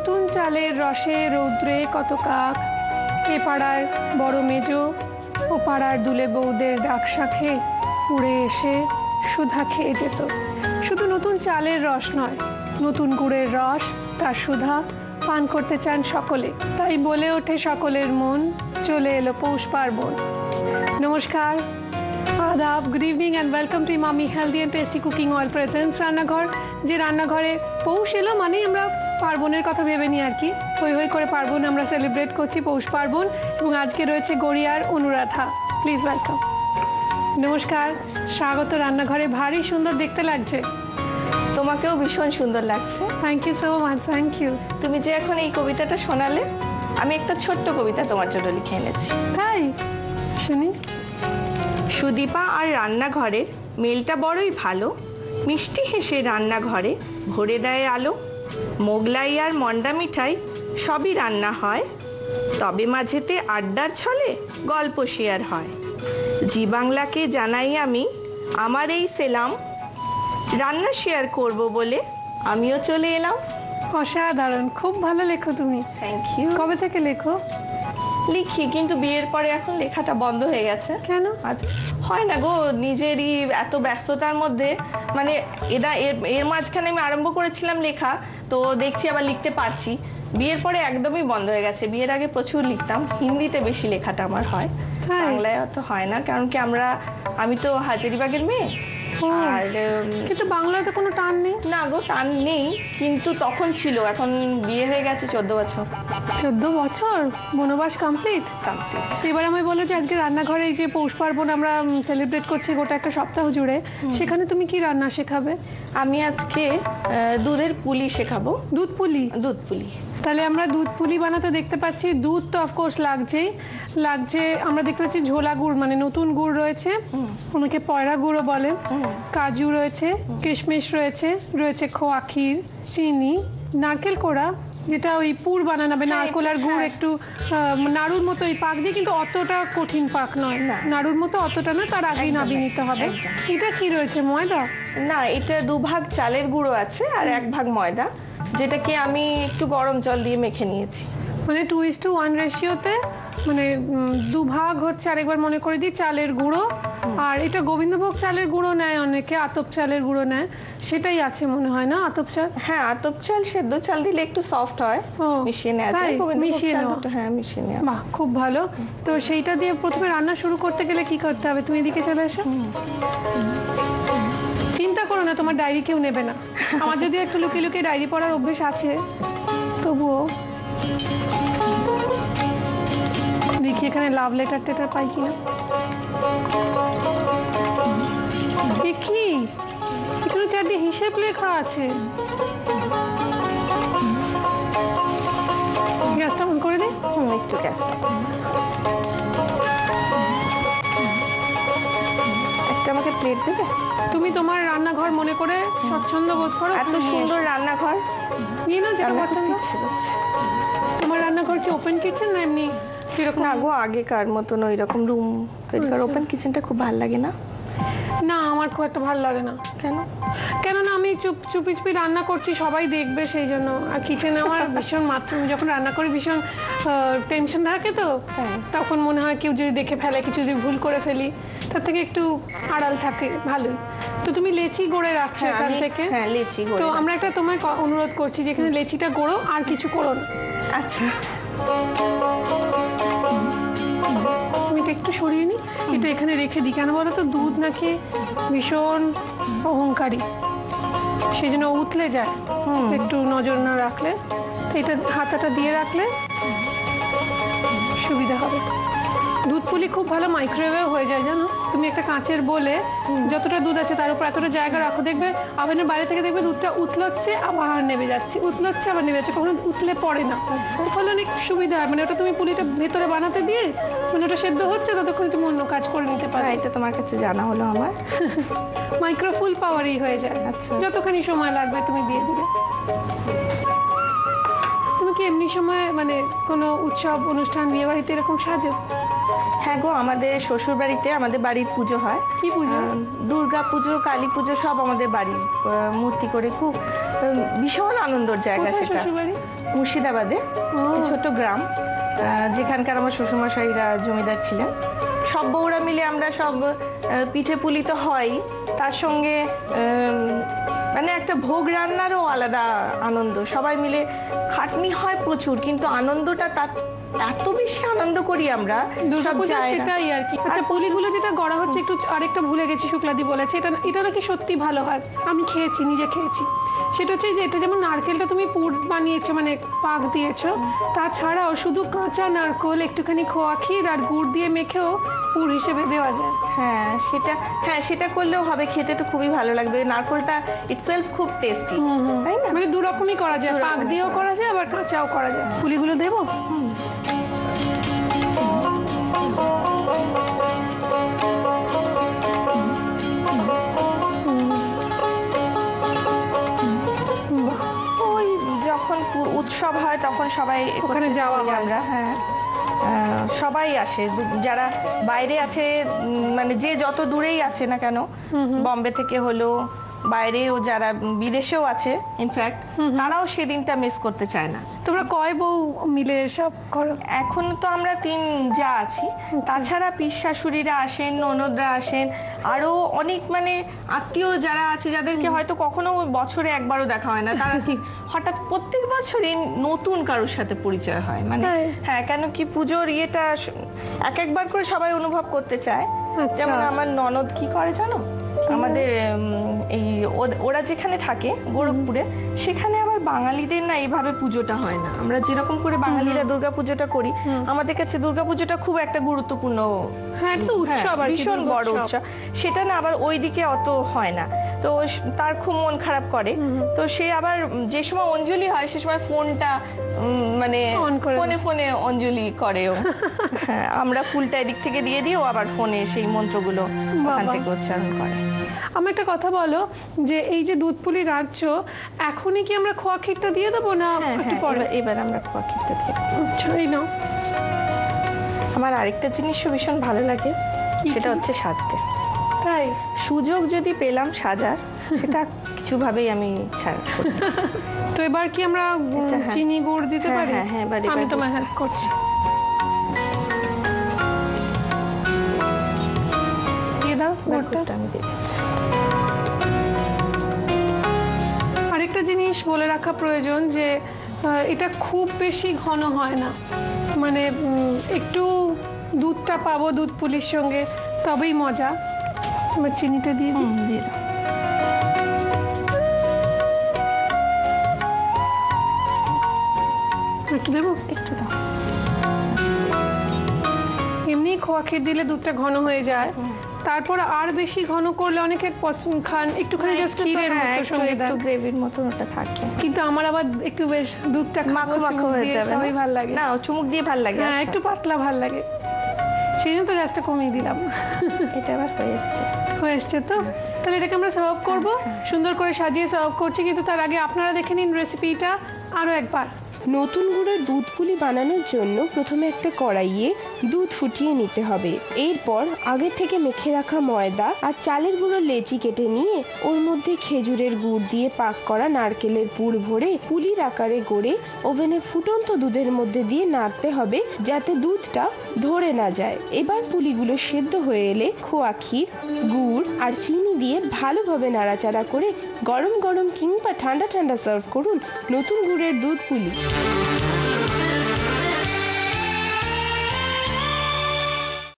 নতুন চালের রসে রৌদ্রে কত কাক, এ পাড়ার বড় মেজো ও পাড়ার দুলে বউদের ডাক শাখে উড়ে এসে সুধা খেয়ে যেত। শুধু নতুন চালের রস নয়, নতুন গুড়ের রস, তার সুধা পান করতে চান সকলে। তাই বলে ওঠে সকলের মন, চলে এলো পৌষ পার্বণ। নমস্কার, আদাব, good evening and welcome to Mami healthy and tasty cooking oil presents Rannaghar. যে রান্নাঘরে পৌষ এলো মানেই আমরা পার্বণের কথা ভেবে নিই আর কি। হই হই করে পার্বণ আমরা সেলিব্রেট করছি, পৌষ পার্বণ। এবং আজকে রয়েছে গড়িয়ার অনুরাধা। Please welcome. নমস্কার, স্বাগত রান্নাঘরে। ভারী সুন্দর দেখতে লাগছে। তোমাকেও ভীষণ সুন্দর লাগছে। Thank you so much. Thank you. তুমি যে এখন এই কবিতাটা শোনালে, আমি একটা ছোট্ট কবিতা তোমার জন্য লিখে এনেছি। তাই শুনি। সুদীপা আর রান্নাঘরের মেলটা বড়ই ভালো, মিষ্টি হেসে রান্নাঘরে ভরে দেয় আলো। মোগলাই আর মন্ডা মিঠাই সবই রান্না হয়, তবে মাঝেতে আড্ডার ছলে গল্প শেয়ার হয়। জি বাংলাকে জানাই আমি আমার এই সেলাম, রান্না শেয়ার করব বলে আমিও চলে এলাম। অসাধারণ, খুব ভালো লেখো তুমি। Thank you. কবে থেকে লেখো? লিখি, কিন্তু বিয়ের পরে এখন লেখাটা বন্ধ হয়ে গেছে। কেন? আজ হয় না গো, নিজেরই এত ব্যস্ততার মধ্যে। মানে এর মাঝখানে আমি আরম্ভ করেছিলাম লেখা, তো দেখছি আবার লিখতে পারছি। বিয়ের পরে একদমই বন্ধ হয়ে গেছে। বিয়ের আগে প্রচুর লিখতাম, হিন্দিতে বেশি লেখাটা আমার হয়, বাংলায় অত হয় না। কারণ কি আমি তো হাজারিবাগের মেয়ে। আর কিন্তু বাংলায় তো কোনো টান নেই। না গো, টান নেই, কিন্তু তখন ছিল। এখন বিয়ে হয়ে গেছে 14 বছর। 14 বছর বনবাস কমপ্লিট। এবার আমি বলো যে আজকে রান্নাঘরে এই যে পৌষ পার্বণ আমরা সেলিব্রেট করছি গোটা একটা সপ্তাহ জুড়ে, সেখানে তুমি কি রান্না শেখাবে? আমি আজকে দুধের পুলি শেখাবো। দুধ পুলি? দুধ পুলি। তাহলে আমরা দুধ পুলি বানাতে দেখতে পাচ্ছি। দুধ তো অফকোর্স লাগছে। আমরা দেখতে পাচ্ছি ঝোলা গুড়, মানে নতুন গুড় রয়েছে, ওনাকে পয়রা গুঁড়ো বলে, কাজু রয়েছে, কিশমিশ রয়েছে খোয়া ক্ষীর, চিনি, নারকেল কোড়া, যেটা ওই পুর বানাবে, নারকেল আর গুড় একটু নাড়ুর মতো এই পাক দিয়ে, কিন্তু অতটা কঠিন পাক নয়, নাড়ুর মতো অতটা না, তার আগেই নাবিয়ে নিতে হবে। এটা কি রয়েছে, ময়দা? না, এটা 2 ভাগ চালের গুঁড়ো আছে আর 1 ভাগ ময়দা, যেটাকে আমি একটু গরম জল দিয়ে মেখে নিয়েছি। মানে 2:1 রেশিওতে, মানে 2 ভাগ হচ্ছে। আরেকবার মনে করে দিই, চালের গুঁড়ো। আর এটা গোবিন্দভোগ চালের গুঁড়ো নেয় অনেকে, আতপ চালের গুঁড়ো নেয়, সেটাই আছে মনে হয় না? আতপ চাল? হ্যাঁ, আতপ চাল, সেদ্ধ চাল দিলে একটু সফট হয়, মিশিয়ে নেওয়া যায়। মিশিয়ে নেওয়া? হ্যাঁ, মিশিয়ে নেওয়া। বাহ, খুব ভালো। তো সেইটা দিয়ে প্রথমে রান্না শুরু করতে গেলে কি করতে হবে? তুমি এদিকে চলে এসো। চিন্তা করো না, তোমার ডায়েরি কেউ নেবে না। আমার যদিও একটু লুকিয়ে লুকিয়ে ডায়েরি পড়ার অভ্যেস আছে, তবুও দেখি এখানে লাভ লেটার টেটার পাই কিনা। দেখি এখানে চারটে হিসেব লেখা আছে। গ্যাসটা অন করে দিই। একটু গ্যাসটা একটা আমাকে প্লেট দেবে? তুমি তোমার রান্নাঘর মনে করে স্বচ্ছন্দ বোধ করো। এত সুন্দর রান্নাঘর, নিয়ে না যেটা পছন্দ। তোমার রান্নাঘর কি ওপেন কিচেন না এমনি যেরকম? না গো, আগেকার মতন ওই রকম রুম তৈরি করা। ওপেন কিচেনটা খুব ভালো লাগে না? না, আমার খুব একটা ভালো লাগে না। কেন? কেননা আমি চুপি চুপি রান্না করছি, সবাই দেখবে, সেই জন্য। আর কিচেনে আমার ভীষণ যখন রান্না করি ভীষণ টেনশন থাকে, তো তখন মনে হয় কেউ যদি দেখে ফেলে, কিছু যদি ভুল করে ফেলি, তার থেকে একটু আড়াল থাকে, ভালোই। তো তুমি লেচি গড়ে রাখছো এখান থেকে? হ্যাঁ, লেচি গড়ে। তো আমরা একটা তোমায় অনুরোধ করছি, যেখানে লেচিটা গড়ো, আর কিছু করো না। আচ্ছা, আমি এটা একটু সরিয়ে নিই, এটা এখানে রেখে দিই। কেন বলো তো, দুধ নাকি ভীষণ অহংকারী, সেই জন্য উতলে যায় একটু নজর না রাখলে। তো এটা হাতাটা দিয়ে রাখলে সুবিধা হবে। দুধ পুলি খুব ভালো মাইক্রোওয়েভেও হয়ে যায়, জানো? তুমি একটা কাঁচের বলে যতটা দুধ আছে তার উপর এতটা জায়গা রাখো, দেখবে ওভেনের বাইরে থেকে দেখবে দুধটা উতলাচ্ছে আবার নেমে যাচ্ছে, উতলাচ্ছে আবার নেমে যাচ্ছে, কখনো উতলে পড়ে না। ফলে অনেক সুবিধা হয়। মানে ওটা তুমি পুলিটা ভেতরে বানাতে দিয়ে, মানে ওটা সেদ্ধ হচ্ছে, ততক্ষণ তুমি অন্য কাজ করে নিতে পারো। এটা তোমার কাছে জানা হলো আমার। মাইক্রো ফুল পাওয়ারই হয়ে যায়। আচ্ছা, যতখানি সময় লাগবে তুমি দিয়ে দিবে। তুমি কি এমনি সময়, মানে কোনো উৎসব অনুষ্ঠান, বিয়ে বাড়িতে এরকম সাজো? হ্যাঁ গো, আমাদের শ্বশুর বাড়িতে আমাদের বাড়ির পুজো হয়। কি পুজো? দুর্গা পুজো, কালী পুজো সব আমাদের বাড়ির মূর্তি করে, খুব ভীষণ আনন্দের জায়গা কোথায় সেটা। শ্বশুরবাড়ি? মুর্শিদাবাদে, ছোট গ্রাম, যেখানকার আমার শ্বশুরমশাইরা জমিদার ছিলেন। সব বউরা মিলে আমরা সব পিঠে পুলি তো হয়, তার সঙ্গে মানে একটা ভোগ রান্নারও আলাদা আনন্দ। সবাই মিলে খাটনি হয় প্রচুর, কিন্তু আনন্দটা এত বেশি আনন্দ করি আমরা। দুর্গাপূজা সেটাই আর কি। আচ্ছা, পুলিগুলো যেটা গড়া হচ্ছে, একটু আরেকটা ভুলে গেছি, শুক্লাদি বলেছে এটা নাকি সত্যি ভালো হয়। আমি খেয়েছি, নিজে খেয়েছি। সেটা হচ্ছে যে এটা যেমন নারকেলটা তুমি পুর বানিয়েছো, মানে পাক দিয়েছো, তাছাড়াও শুধু কাঁচা নারকেল একটুখানি খোয়া ক্ষীর আর গুড় দিয়ে মেখেও পুর হিসেবে দেওয়া যায়। সেটা করলেও হবে, খেতে তো খুবই ভালো লাগবে। নারকেলটা ইটসেলফ খুব টেস্টি, তাই না? মানে দু রকমই করা যায়, পাক দিয়েও করা যায় আবার কাঁচাও করা যায়। পুলিগুলো দেবো? ওই যখন উৎসব হয় তখন সবাই ওখানে যাওয়া হয় আমরা। হ্যাঁ, সবাই আসে, যারা বাইরে আছে, মানে যে যত দূরেই আছে না কেন, বম্বে থেকে হলো, বাইরেও যারা বিদেশেও আছে ইনফ্যাক্ট, তারাও সেদিনটা মিস করতে চায় না। তোমরা কয় বউ মিলে সব করো? এখন তো আমরা 3 যা আছি, তাছাড়া পিস শাশুড়িরা আসেন, ননদরা আসেন, আরও অনেক মানে আত্মীয় যারা আছে, যাদেরকে হয়তো কখনো বছরে একবারও দেখা হয় না, তারা ঠিক হঠাৎ প্রত্যেক বছরই নতুন কারোর সাথে পরিচয় হয়। মানে হ্যাঁ, কেন কি পুজোর ইয়েটা একবার করে সবাই অনুভব করতে চায়। যেমন আমার ননদ কি করে জানো, আমাদের এই ওরা যেখানে থাকে গোরখপুরে, সেখানে আবার বাঙালিদের না এইভাবে পুজোটা হয় না। আমরা যেরকম করে বাঙালিরা দুর্গা পুজোটা করি, আমাদের কাছে দুর্গা পুজোটা খুব একটা গুরুত্বপূর্ণ, ভীষণ বড় উৎসব। সেটা না আবার ওইদিকে অত হয় না, তো তার খুব মন খারাপ করে। তো সে আবার যে সময় অঞ্জলি হয়, সে সময় ফোনটা মানে ফোনে অঞ্জলি করেও। হ্যাঁ, আমরা ফুলটা এদিক থেকে দিয়ে দিও, আবার ফোনে সেই মন্ত্রগুলো ওখান থেকে উচ্চারণ করে। আমার একটা কথা বলো, যে এই যে দুধ পুলি রাঁধছো, এখনই কি আমরা খোয়া ক্ষীরটা দিয়ে দেবো না একটু পরে? এবার আমরা খোয়া ক্ষীরটা দিয়ে দেবো। আচ্ছা, এই নাও। আমার আরেকটা জিনিসও ভীষণ ভালো লাগে, সেটা হচ্ছে সাজতে। তাই? সুযোগ যদি পেলাম সাজার, সেটা কিছুভাবেই আমি ছাড় করি। তো এবার কি আমরা চিনি গুড় দিতে পারি? হ্যাঁ, আমি তোমায় হেল্প করছি। দিয়ে দাও গুড়টা। আমি দিয়ে দিচ্ছি। আরেকটা জিনিস বলে রাখা প্রয়োজন, যে এটা খুব বেশি ঘন হয় না, মানে একটু দুধটা পাবো দুধ পুলির সঙ্গে, তবেই মজা। এবার চিনিটা দিয়ে দিয়ে দাও। একটু দেবো? একটু দাও। এমনি খোয়া ক্ষীর দিলে দুধটা ঘন হয়ে যায়, তারপর আর বেশি ঘন করলে অনেকে খান, একটুখানি জাস্ট ক্ষীরের মতো সঙ্গে একটু গ্রেভির মতো ওটা থাকবে। কিন্তু আমার আবার একটু বেশ দুধটা মাখো মাখো হয়ে যাবে, তবেই ভালো লাগে। না, চুমুক দিয়ে ভালো লাগে। হ্যাঁ, একটু পাতলা ভালো লাগে, সেই জন্য তো গ্যাসটা কমিয়ে দিলাম। এটা আবার হয়ে এসছে তো তাহলে এটাকে আমরা সার্ভ করবো, সুন্দর করে সাজিয়ে সার্ভ করছি। কিন্তু তার আগে আপনারা দেখে নিন রেসিপিটা আরও একবার। নতুন গুড়ের দুধ পুলি বানানোর জন্য প্রথমে একটা কড়াইয়ে দুধ ফুটিয়ে নিতে হবে। এরপর আগে থেকে মেখে রাখা ময়দা আর চালের গুঁড়োর লেচি কেটে নিয়ে ওর মধ্যে খেজুরের গুড় দিয়ে পাক করা নারকেলের পুর ভরে পুলির আকারে গড়ে ওভেনে ফুটন্ত দুধের মধ্যে দিয়ে নাড়তে হবে, যাতে দুধটা ধরে না যায়। এবার পুলিগুলো সেদ্ধ হয়ে এলে খোয়া ক্ষীর, গুড় আর চিনি দিয়ে ভালোভাবে নাড়াচাড়া করে গরম গরম কিংবা ঠান্ডা ঠান্ডা সার্ভ করুন নতুন গুড়ের দুধ পুলি।